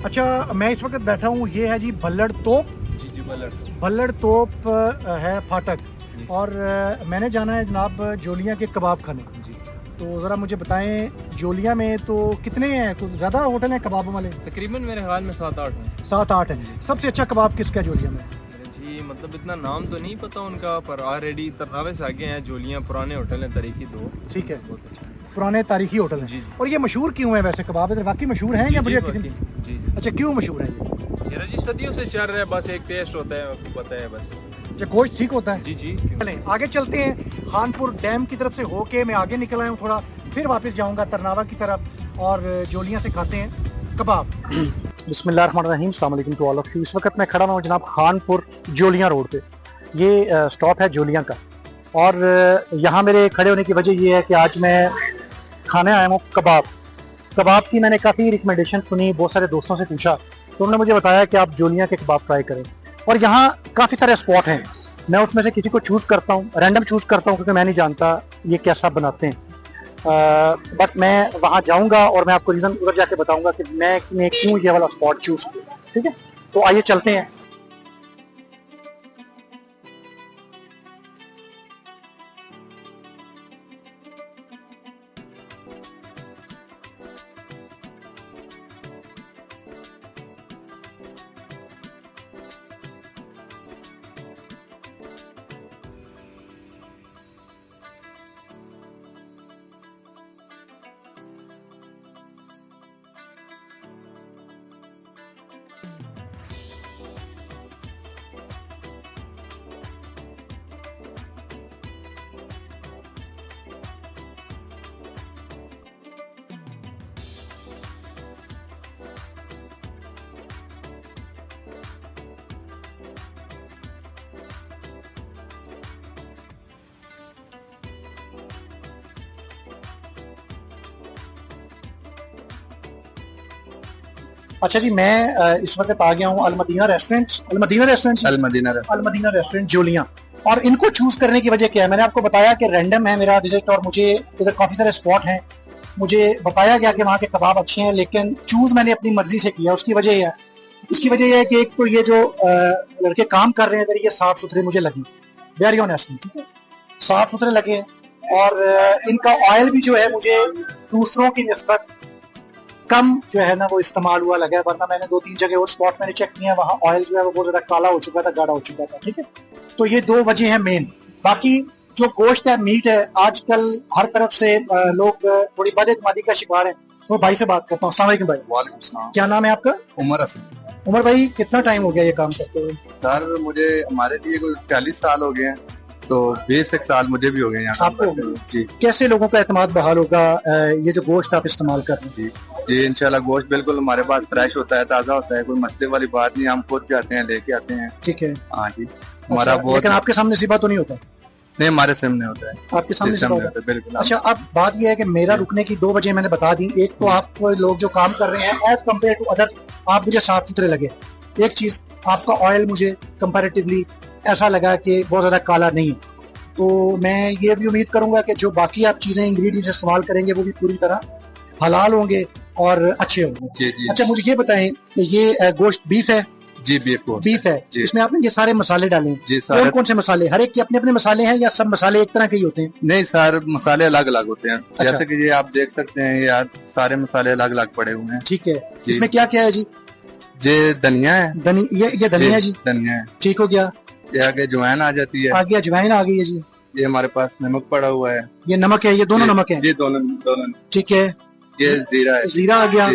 अच्छा, मैं इस वक्त बैठा हूँ, ये है जी भल्लड़ तोप। जी जी भल्लड़ तोप है फाटक। जी। और मैंने जाना है जनाब जोलियाँ के कबाब खाने। जी तो ज़रा मुझे बताएं, जोलियाँ में तो कितने हैं? कुछ ज़्यादा होटल हैं कबाबों वाले? तकरीबन मेरे ख्याल में 7-8 हैं। 7-8 हैं। सबसे अच्छा कबाब किसका है जोलियाँ में? जी मतलब इतना नाम तो नहीं पता उनका, पर ऑलरेडी तरनावे से आगे हैं जोलियाँ, पुराने होटल हैं तरीकी 2। ठीक है, बहुत अच्छा है। पुराने तारीखी होटल हैं। जी जी। और ये मशहूर क्यों है वैसे कबाब? इधर वाकई मशहूर हैं या जी, मुझे जी, किसी वाकई। जी जी। अच्छा, क्यों मशहूर है ये? ये जी सदियों से चल रहा है, बस एक टेस्ट होता है, आपको पता है बस। अच्छा, गोश्त ठीक होता है? जी जी। चलें आगे चलते हैं। खानपुर डैम की तरफ से होके मैं आगे निकल आया हूँ थोड़ा, फिर वापस जाऊँगा तरनावा की तरफ और जोलियाँ से खाते हैं कबाब। बिस्मिल्लाहिर्रहमानिर्रहीम, अस्सलाम वालेकुम टू ऑल ऑफ यू। इस वक्त मैं खड़ा हूँ जनाब खानपुर जोलियाँ रोड पे। ये स्टॉप है जोलियाँ का। और यहाँ मेरे खड़े होने की वजह ये है कि आज मैं खाने आया हूँ कबाब। कबाब की मैंने काफ़ी रिकमेंडेशन सुनी, बहुत सारे दोस्तों से पूछा, तो उन्होंने मुझे बताया कि आप जोलियाँ के कबाब ट्राई करें। और यहाँ काफ़ी सारे स्पॉट हैं, मैं उसमें से किसी को चूज़ करता हूँ, रैंडम चूज़ करता हूँ, क्योंकि मैं नहीं जानता ये कैसा बनाते हैं। बट मैं वहाँ जाऊँगा और मैं आपको रीज़न उधर जाके बताऊँगा कि मैं क्यों ये वाला स्पॉट चूज़ किया। ठीक है, तो आइए चलते हैं। अच्छा जी, मैं इस वक्त आ गया हूँ अलमदीना रेस्टोरेंट। अलमदीना रेस्टोरेंट जोलियाँ। और इनको चूज करने की वजह क्या है? मैंने आपको बताया कि रैंडम है मेरा विजिट और मुझे इधर काफी सारे स्पॉट हैं। मुझे बताया गया कि वहाँ के कबाब अच्छे हैं, लेकिन चूज मैंने अपनी मर्जी से किया। उसकी वजह यह है, इसकी वजह यह है कि एक तो ये जो लड़के काम कर रहे हैं इधर, ये साफ सुथरे मुझे लगे, वेरी ऑनेस्टली। ठीक है, साफ सुथरे लगे। और इनका ऑयल भी जो है मुझे दूसरों की निस्बत कम जो है ना वो इस्तेमाल हुआ लगा है, वरना मैंने 2-3 जगह और स्पॉट मैंने चेक किया, वहाँ ऑयल जो है वो बहुत ज्यादा काला हो चुका था, गाढ़ा हो चुका था। ठीक है, तो ये दो वजह है मेन। बाकी जो गोश्त है, मीट है, आजकल हर तरफ से लोग थोड़ी बदइत्मीदी का शिकार है। तो भाई से बात करता हूँ। अस्सलाम वालेकुम भाई। वालेकुम सलाम। क्या नाम है आपका? उमर हसन। उमर भाई, कितना टाइम हो गया ये काम करते हुए? सर मुझे हमारे लिए कोई 40 साल हो गए हैं, तो 20 एक साल मुझे भी हो गए यहाँ काम आपको? करते हुए। जी कैसे लोगों का एतमाद बहाल होगा ये जो गोश्त आप इस्तेमाल कर रहे हैं? जी जी, इंशाल्लाह गोश्त बिल्कुल हमारे पास फ्रेश होता है, ताज़ा होता है, कोई मसले वाली बात नहीं। हम खुद जाते हैं, लेके आते हैं। ठीक है। हाँ जी, हमारा अच्छा, बहुत। लेकिन आपके सामने सिबा तो नहीं होता? नहीं, हमारे सामने होता है। आपके सामने सिबा होता है? बिल्कुल। अच्छा, अब बात यह है कि मेरा रुकने की दो वजह मैंने बता दी। एक तो आप लोग जो काम कर रहे हैं एज कम्पेयर टू अदर, आप मुझे साफ सुथरे लगे। एक चीज, आपका ऑयल मुझे कंपैरेटिवली ऐसा लगा कि बहुत ज्यादा काला नहीं है। तो मैं ये भी उम्मीद करूंगा कि जो बाकी आप चीजें इंग्रेडिएंट्स इस्तेमाल करेंगे वो भी पूरी तरह हलाल होंगे और अच्छे होंगे। जी जी। अच्छा, मुझे ये बताएं, ये गोश्त बीफ है? जी बीफ है। इसमें आपने ये सारे मसाले डाले हैं? जी, कौन कौन से मसाले? हर एक के अपने अपने मसाले हैं या सब मसाले एक तरह के ही होते हैं? नहीं सर, मसाले अलग अलग होते हैं। अच्छा। जैसे कि ये आप देख सकते हैं, ये सारे मसाले अलग अलग पड़े हुए हैं। ठीक है। इसमें क्या क्या है जी? ये धनिया है। ये धनिया जी? धनिया है। ठीक हो गया। ये आगे अजवाइन आ जाती है। आगे अजवाइन आ गई है जी। ये हमारे पास नमक पड़ा हुआ है। ये नमक है, ये दोनों नमक है? जी, दोनों। ठीक है। ये जीरा है। जीरा आ गया।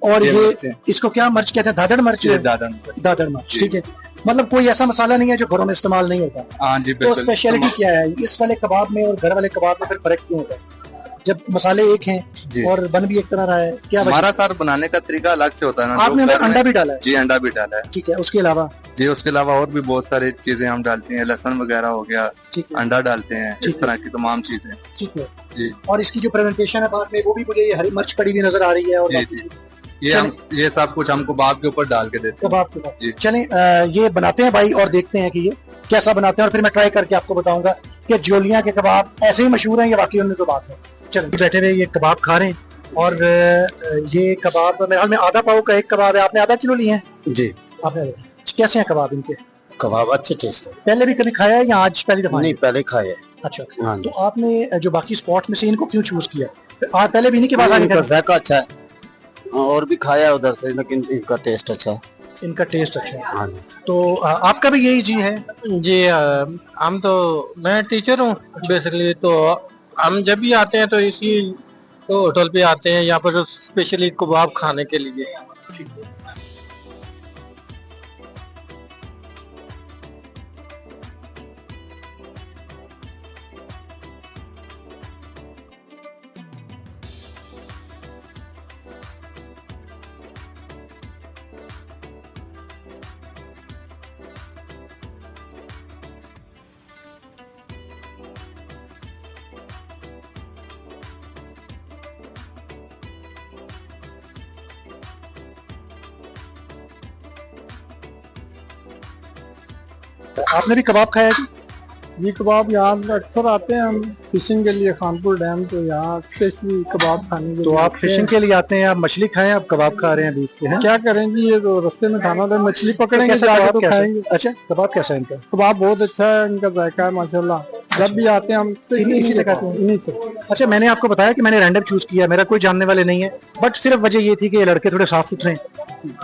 और ये इसको क्या मर्च कहते हैं? दादड़ मर्च? दादड़ मर्च। ठीक है, मतलब कोई ऐसा मसाला नहीं है जो घरों में इस्तेमाल नहीं होता? हाँ जी, तो स्पेशलिटी क्या है इस वाले कबाब में और घर वाले कबाब में? फिर फर्क क्यों होता है जब मसाले एक हैं और बन भी एक तरह रहा है? क्या हमारा सर बनाने का तरीका अलग से होता है ना। आपने अंदर अंडा भी डाला है? जी, अंडा भी डाला है। ठीक है, उसके अलावा? जी, उसके अलावा और भी बहुत सारी चीजें हम डालते हैं, लहसुन वगैरह हो गया, अंडा डालते हैं, इस तरह की तमाम चीजें। ठीक है जी। और इसकी जो प्रेजेंटेशन है बाद में, वो भी मुझे ये हरी मिर्च पड़ी हुई नजर आ रही है। और जी जी, ये सब कुछ हम कबाब के ऊपर डाल के देते हैं। कबाब के ऊपर? चलें ये बनाते हैं भाई और देखते हैं कि ये कैसा बनाते हैं, और फिर मैं ट्राई करके आपको बताऊंगा कि जोलियाँ के कबाब ऐसे ही मशहूर हैं या वाकई उनमें तो बात है। चलो, बैठे हुए ये कबाब खा रहे हैं और ये कबाब मेरे ख्याल में आधा पाव का एक कबाब है, आपने आधा किलो लिए हैं जी। आपने? कैसे हैं कबाब इनके? कबाब अच्छे टेस्ट है। पहले भी कभी खाया है या आज पहली दफा? नहीं, पहले खाए है। अच्छा, हाँ, तो आपने जो बाकी स्पॉट में से इनको क्यों चूज किया? आप पहले भी इन्हीं के पास आगे थे? जायका अच्छा है और भी खाया उधर से, लेकिन इनका टेस्ट अच्छा है। इनका टेस्ट अच्छा है। हाँ। तो आपका भी यही जी है? जी, हम तो मैं टीचर हूँ बेसिकली, तो हम जब भी आते हैं तो इसी तो होटल पे आते हैं यहाँ पर स्पेशली कबाब खाने के लिए। आपने भी कबाब खाया जी? ये कबाब यहाँ अक्सर आते हैं हम फिशिंग के लिए खानपुर डैम, तो यहाँ स्पेशली कबाब खाने के लिए। तो आप फिशिंग के लिए आते हैं, आप मछली खाएं, आप कबाब खा रहे हैं बीच के हैं? क्या करें जी, ये तो रास्ते में खाना था, मछली पकड़ेंगे तो जाके तो खाएंगे। अच्छा, कबाब कैसा है इनका? कबाब बहुत अच्छा है, इनका जायका है माशाल्लाह। जब भी आते हैं हम इसी जगह पे इन्हीं से। अच्छा, मैंने आपको बताया कि मैंने रैंडम चूज किया, मेरा कोई जानने वाले नहीं है, बट सिर्फ वजह ये थी कि ये लड़के थोड़े साफ सुथरे हैं,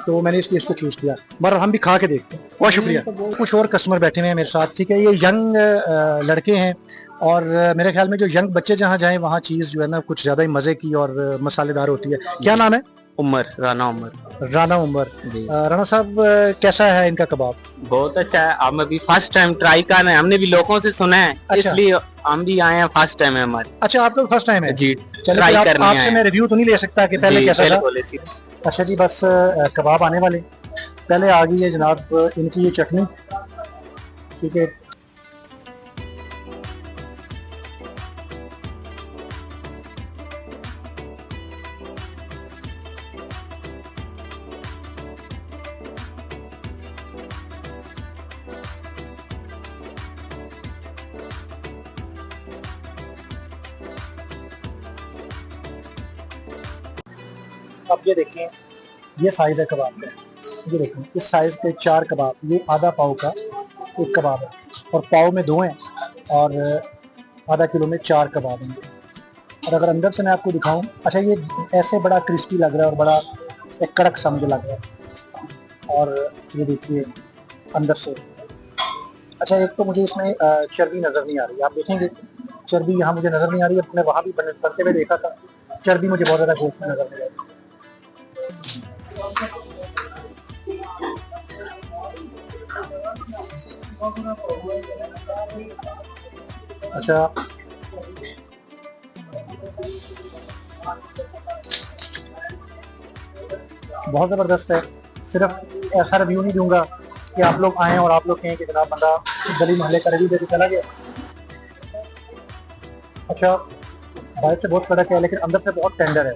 तो मैंने इसलिए इसको चूज किया। मगर हम भी खा के देखते हैं। बहुत शुक्रिया। कुछ और कस्टमर बैठे हुए हैं मेरे साथ, ठीक है? ये यंग लड़के हैं और मेरे ख्याल में जो यंग बच्चे जहाँ जाएं वहाँ चीज जो है ना कुछ ज्यादा ही मजे की और मसालेदार होती है। क्या नाम है? उमर, राना उमर। राना उमर जी। राना साहब, कैसा है इनका कबाब? बहुत अच्छा है। हम अभी फर्स्ट टाइम ट्राई कर रहे हैं, हमने भी लोगों से सुना है, अच्छा। इसलिए हम भी आए हैं, फर्स्ट टाइम है हमारी। अच्छा, आपका फर्स्ट टाइम है जी, चलिए, ट्राई फिर करने आपसे आए मैं रिव्यू तो नहीं ले सकता कि पहले जी, कैसा था। बिल्कुल इसी। अच्छा जी, बस कबाब आने वाले, पहले आ गई है जनाब इनकी ये चटनी, ठीक है? अब ये देखें, ये साइज है कबाब का, ये देखें इस साइज के 4 कबाब, ये आधा पाव का एक कबाब है और पाव में 2 हैं और आधा किलो में 4 कबाब हैं। और अगर अंदर से मैं आपको दिखाऊं, अच्छा ये ऐसे बड़ा क्रिस्पी लग रहा है और बड़ा एक कड़क सा मुझे लग रहा है। और ये देखिए अंदर से, अच्छा एक तो मुझे इसमें चर्बी नज़र नहीं आ रही, आप देखेंगे चर्बी यहाँ मुझे नज़र नहीं आ रही है, मैंने वहाँ भी बनते हुए देखा था, चर्बी मुझे बहुत ज़्यादा गोश्त में नज़र नहीं आ रही। अच्छा, बहुत जबरदस्त है। सिर्फ ऐसा रिव्यू नहीं दूंगा कि आप लोग आए और आप लोग कहें कि जनाब बंदा गली मोहल्ले का रिव्यू देके चला गया। अच्छा, बाहर से बहुत कड़क है लेकिन अंदर से बहुत टेंडर है,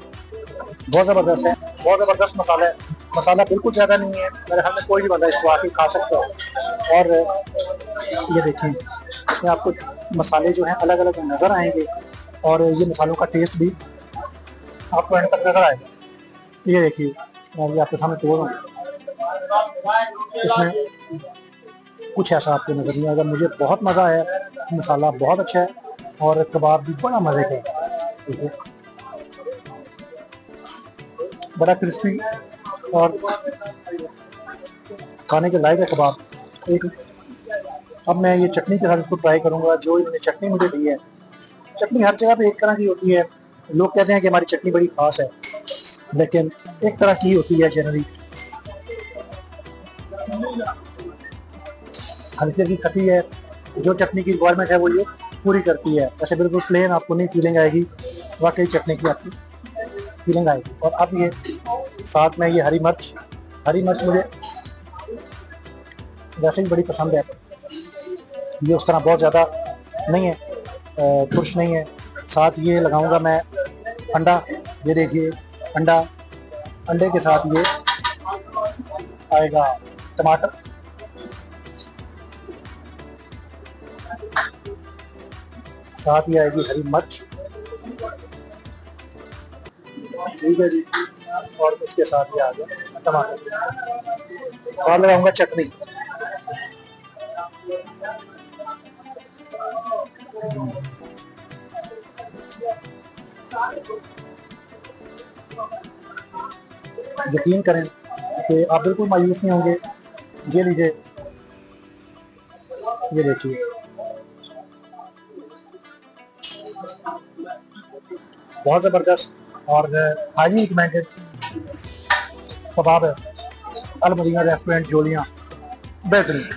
बहुत जबरदस्त है, बहुत जबरदस्त मसाला है। मसाला बिल्कुल ज़्यादा नहीं है, मेरे ख्याल में कोई भी बंदा इसको आके खा सकता है। और ये देखिए इसमें आपको मसाले जो हैं अलग अलग नज़र आएंगे और ये मसालों का टेस्ट भी आपको एंड तक नज़र आएगा। ये देखिए, मैं आपके सामने तोड़ रहा हूँ, इसमें कुछ ऐसा आपको नज़र नहीं आएगा। मुझे बहुत मज़ा आया, मसाला बहुत अच्छा है और कबाब भी बड़ा मज़े का है, ठीक है? बड़ा क्रिस्पी और खाने के लायक है कबाब। एक अब मैं ये चटनी के साथ इसको ट्राई करूंगा। जो इन्होंने चटनी मुझे दी है, चटनी हर जगह पे एक तरह की होती है, लोग कहते हैं कि हमारी चटनी बड़ी खास है, लेकिन एक तरह की होती है जनरली, हल्की हल्की खट्टी है। जो चटनी की रिक्वायरमेंट है वो ये पूरी करती है। ऐसे बिल्कुल प्लेन आपको नहीं फीलिंग आएगी, वाकई चटनी की आपकी फीलिंग आएगी। और अब ये साथ में ये हरी मिर्च मुझे वैसे ही बड़ी पसंद है, ये उस तरह बहुत ज़्यादा नहीं है, तुर्श नहीं है। साथ ये लगाऊंगा मैं अंडा, ये देखिए अंडे के साथ ये आएगा टमाटर, साथ ही आएगी हरी मिर्च, ठीक है जी। और इसके साथ ये आ गया टमाटर और लगाऊंगा चटनी। यकीन करें कि आप बिल्कुल मायूस नहीं होंगे। ये लीजिए, ये देखिए, बहुत जबरदस्त और हाईली रिकमेंडेड कबाब है अल मदीना रेस्टोरेंट जोलियां, बेहतरीन।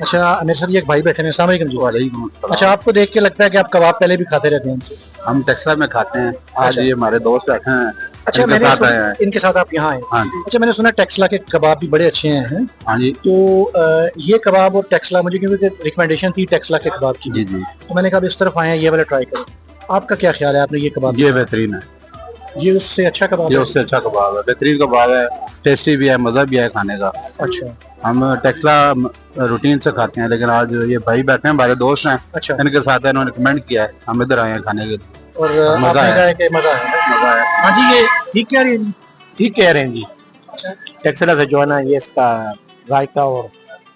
अच्छा मेरे साथ ये एक भाई बैठे हैं, अस्सलाम वालेकुम जी। वालेकुम अस्सलाम। अच्छा आपको देख के लगता है कि आप कबाब पहले भी खाते रहते हैं इनसे? हम टेक्सला में खाते हैं। आज ये हमारे दोस्त बैठे हैं, अच्छा इनके मैंने साथ आए हैं। इनके साथ आप यहाँ आए? हाँ जी। अच्छा मैंने सुना टेक्सला के कबाब भी बड़े अच्छे हैं। हाँ जी। तो ये कबाब और टेक्सला, मुझे क्योंकि रिकमेंडेशन थी टेक्सला के कबाब की, जी जी, तो मैंने कहा इस तरफ आए हैं, ये वाला ट्राई करें। आपका क्या ख्याल है, आपने ये कबाब? ये बेहतरीन है, ये उससे अच्छा कबाब ये है? उससे अच्छा कबाब है, बेहतरीन कबाब है, टेस्टी भी है, मजा भी है खाने का। अच्छा हम टेक्सला रूटीन से खाते हैं, लेकिन आज ये भाई बैठे हैं, हमारे दोस्त हैं, अच्छा। इनके साथ इन्होंने कमेंट किया है, हम इधर आए हैं खाने के लिए और मजा आपने आया। कहा है कि मजा आया? मजा आया। हाँ जी, ये ठीक कह रही है जी? ठीक कह रहे हैं जी। अच्छा टेक्सला से जो है ना, ये इसका जायका और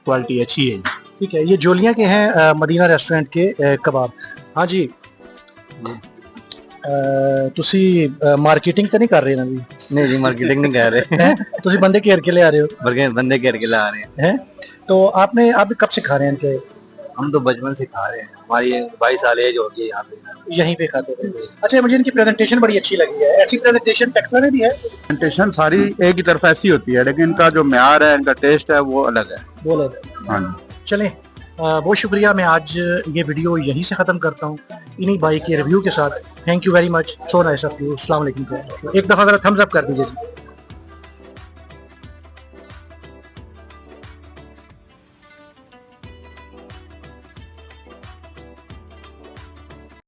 क्वालिटी अच्छी है। ठीक है। ये जोलियां के हैं मदीना रेस्टोरेंट के कबाब। हाँ जी, ਤੁਸੀਂ ਮਾਰਕੀਟਿੰਗ ਤਾਂ नहीं कर रहे ना जी? नहीं जी, मार्केटिंग नहीं कर रहे हैं? ਤੁਸੀਂ बंदे घेर के ले आ रहे हो? बंदे घेर के ला रहे हैं। हैं? तो आपने आप कब से खा रहे हैं इनके? हम तो बचपन से खा रहे हैं, हमारी 22 साल एज हो गई है यहाँ पे। यहीं पे खाते थे? अच्छा मुझे इनकी प्रेजेंटेशन बड़ी अच्छी लगी है। ऐसी प्रेजेंटेशन टेक्सला में भी है? प्रेजेंटेशन सारी एक ही तरफ ऐसी होती है, लेकिन इनका जो म्यार है, इनका टेस्ट है, वो अलग है। दो लोग। हाँ जी। चलें, बहुत शुक्रिया। मैं आज ये वीडियो यहीं से ख़त्म करता हूँ इन्हीं बाइक के रिव्यू के साथ। Thank you very much, so nice of you. अस्सलाम वालेकुम। एक दफ़ा ज़रा थम्स अप कर दीजिए।